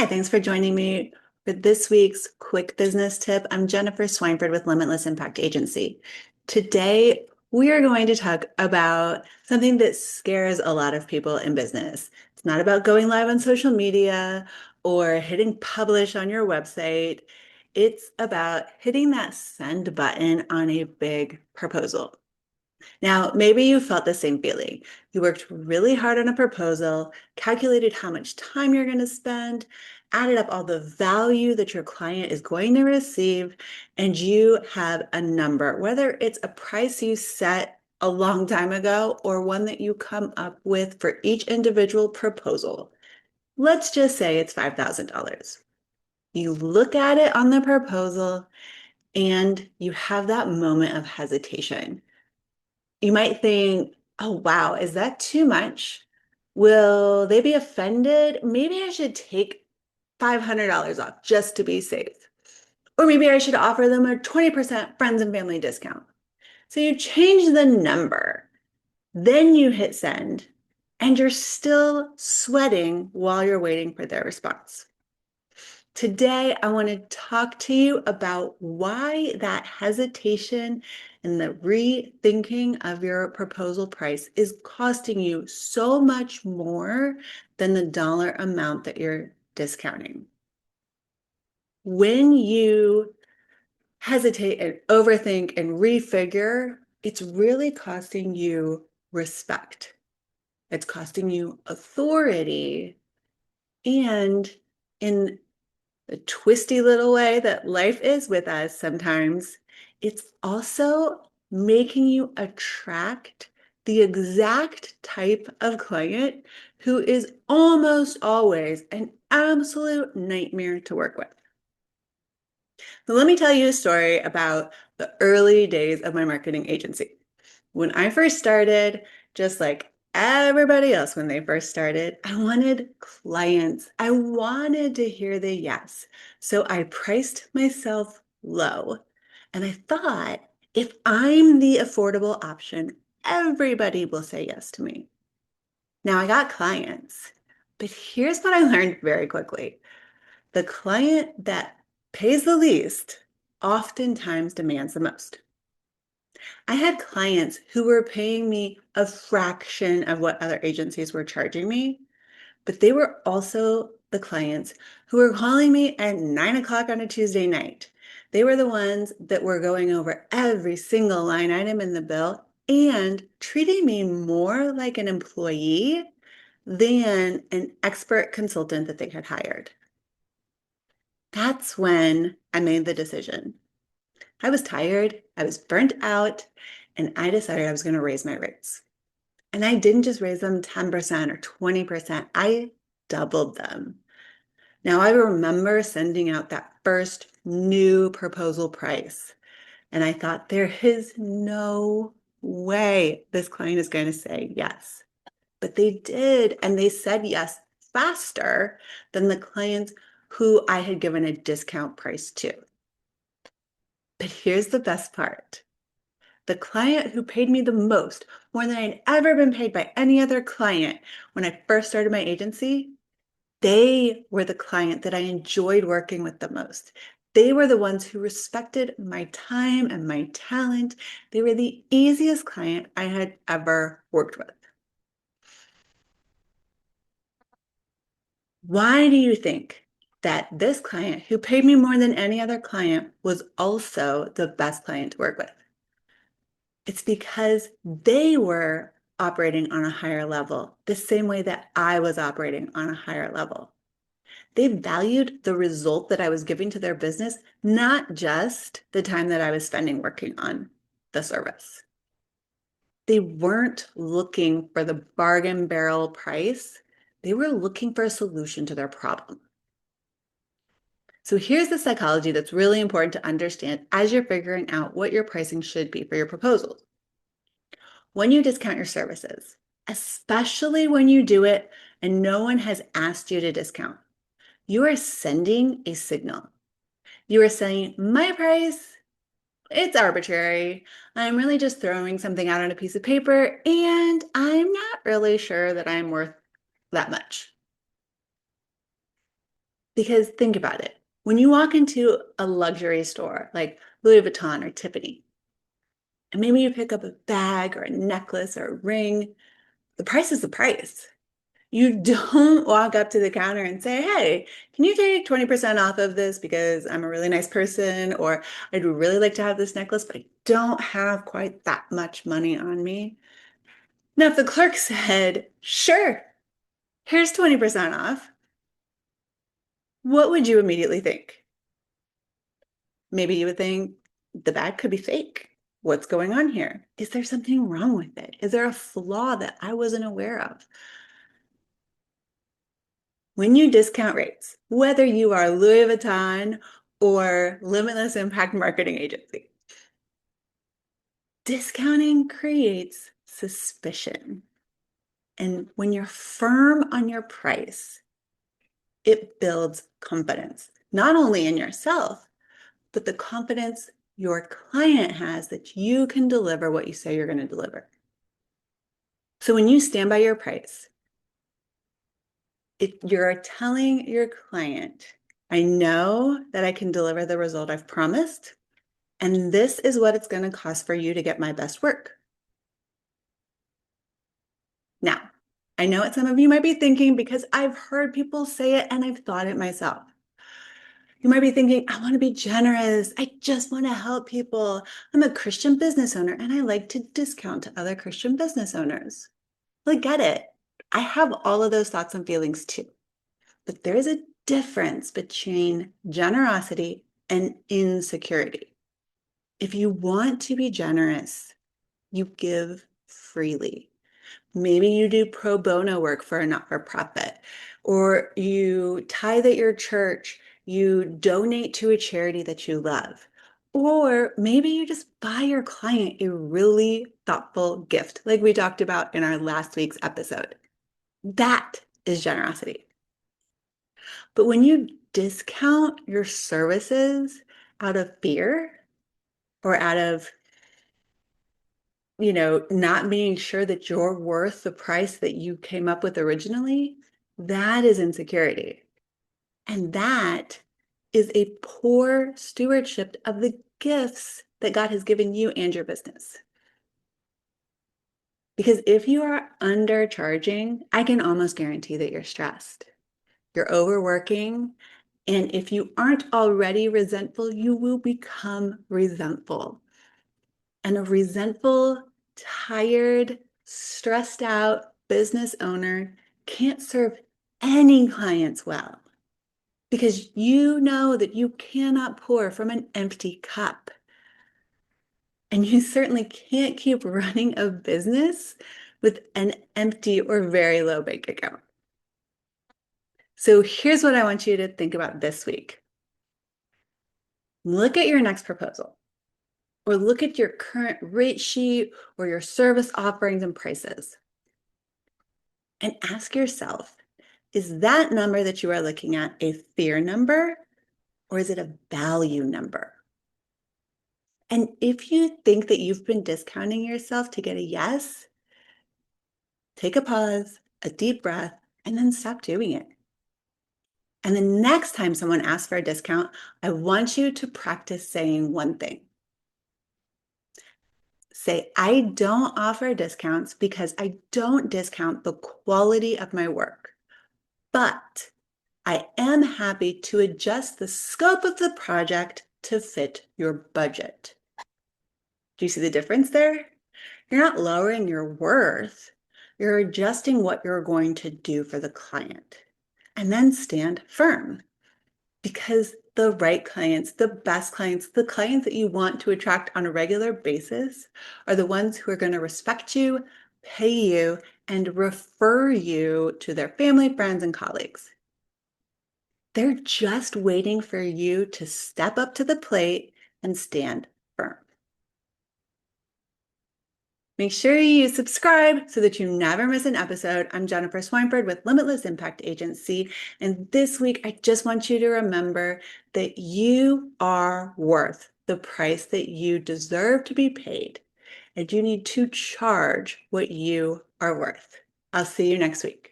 Hi, thanks for joining me for this week's quick business tip. I'm Jennifer Swineford with Limitless Impact Agency. Today, we are going to talk about something that scares a lot of people in business. It's not about going live on social media or hitting publish on your website. It's about hitting that send button on a big proposal. Now, maybe you felt the same feeling. You worked really hard on a proposal, calculated how much time you're going to spend, added up all the value that your client is going to receive, and you have a number, whether it's a price you set a long time ago or one that you come up with for each individual proposal. Let's just say it's $5,000. You look at it on the proposal and you have that moment of hesitation. You might think, oh, wow, is that too much? Will they be offended? Maybe I should take $500 off just to be safe. Or maybe I should offer them a 20% friends and family discount. So you change the number, then you hit send, and you're still sweating while you're waiting for their response. Today, I want to talk to you about why that hesitation and the rethinking of your proposal price is costing you so much more than the dollar amount that you're discounting. When you hesitate and overthink and refigure, it's really costing you respect. It's costing you authority. And in the twisty little way that life is with us sometimes, it's also making you attract the exact type of client who is almost always an absolute nightmare to work with. So let me tell you a story about the early days of my marketing agency. When I first started, just like everybody else when they first started, I wanted clients. I wanted to hear the yes. So I priced myself low. And I thought, if I'm the affordable option, everybody will say yes to me. Now I got clients, but here's what I learned very quickly. The client that pays the least oftentimes demands the most. I had clients who were paying me a fraction of what other agencies were charging me, but they were also the clients who were calling me at 9 o'clock on a Tuesday night. They were the ones that were going over every single line item in the bill and treating me more like an employee than an expert consultant that they had hired. That's when I made the decision. I was tired, I was burnt out, and I decided I was going to raise my rates. And I didn't just raise them 10% or 20%, I doubled them. Now I remember sending out that first new proposal price, and I thought, there is no way this client is going to say yes. But they did, and they said yes faster than the clients who I had given a discount price to. But here's the best part. The client who paid me the most, more than I'd ever been paid by any other client when I first started my agency, they were the client that I enjoyed working with the most. They were the ones who respected my time and my talent. They were the easiest client I had ever worked with. Why do you think that this client who paid me more than any other client was also the best client to work with? It's because they were operating on a higher level, the same way that I was operating on a higher level. They valued the result that I was giving to their business, not just the time that I was spending working on the service. They weren't looking for the bargain barrel price. They were looking for a solution to their problem. So here's the psychology that's really important to understand as you're figuring out what your pricing should be for your proposals. When you discount your services, especially when you do it and no one has asked you to discount, you are sending a signal. You are saying, my price, it's arbitrary. I'm really just throwing something out on a piece of paper, and I'm not really sure that I'm worth that much. Because think about it. When you walk into a luxury store like Louis Vuitton or Tiffany, and maybe you pick up a bag or a necklace or a ring, the price is the price. You don't walk up to the counter and say, hey, can you take 20% off of this because I'm a really nice person, or I'd really like to have this necklace, but I don't have quite that much money on me. Now, if the clerk said, sure, here's 20% off, what would you immediately think? Maybe you would think the bag could be fake. What's going on here? Is there something wrong with it? Is there a flaw that I wasn't aware of? When you discount rates, whether you are Louis Vuitton or Limitless Impact Marketing Agency, discounting creates suspicion. And when you're firm on your price, it builds confidence, not only in yourself, but the confidence your client has that you can deliver what you say you're going to deliver. So when you stand by your price, you're telling your client, I know that I can deliver the result I've promised, and this is what it's going to cost for you to get my best work. Now, I know what some of you might be thinking because I've heard people say it and I've thought it myself. You might be thinking, I want to be generous. I just want to help people. I'm a Christian business owner and I like to discount to other Christian business owners. Well, I get it. I have all of those thoughts and feelings too. But there is a difference between generosity and insecurity. If you want to be generous, you give freely. Maybe you do pro bono work for a not-for-profit, or you tithe at your church, you donate to a charity that you love, or maybe you just buy your client a really thoughtful gift, like we talked about in our last week's episode. That is generosity. But when you discount your services out of fear or out of not being sure that you're worth the price that you came up with originally, that is insecurity. And that is a poor stewardship of the gifts that God has given you and your business. Because if you are undercharging, I can almost guarantee that you're stressed. You're overworking. And if you aren't already resentful, you will become resentful. And a resentful, tired, stressed out business owner can't serve any clients well because you know that you cannot pour from an empty cup. And you certainly can't keep running a business with an empty or very low bank account. So here's what I want you to think about this week. Look at your next proposal, or look at your current rate sheet or your service offerings and prices. And ask yourself, is that number that you are looking at a fear number or is it a value number? And if you think that you've been discounting yourself to get a yes, take a pause, a deep breath, and then stop doing it. And the next time someone asks for a discount, I want you to practice saying one thing. Say, I don't offer discounts because I don't discount the quality of my work, but I am happy to adjust the scope of the project to fit your budget. Do you see the difference there? You're not lowering your worth. You're adjusting what you're going to do for the client. And then stand firm, because the right clients, the best clients, the clients that you want to attract on a regular basis are the ones who are going to respect you, pay you, and refer you to their family, friends, and colleagues. They're just waiting for you to step up to the plate and stand firm. Make sure you subscribe so that you never miss an episode. I'm Jennifer Swineford with Limitless Impact Agency. And this week, I just want you to remember that you are worth the price that you deserve to be paid. And you need to charge what you are worth. I'll see you next week.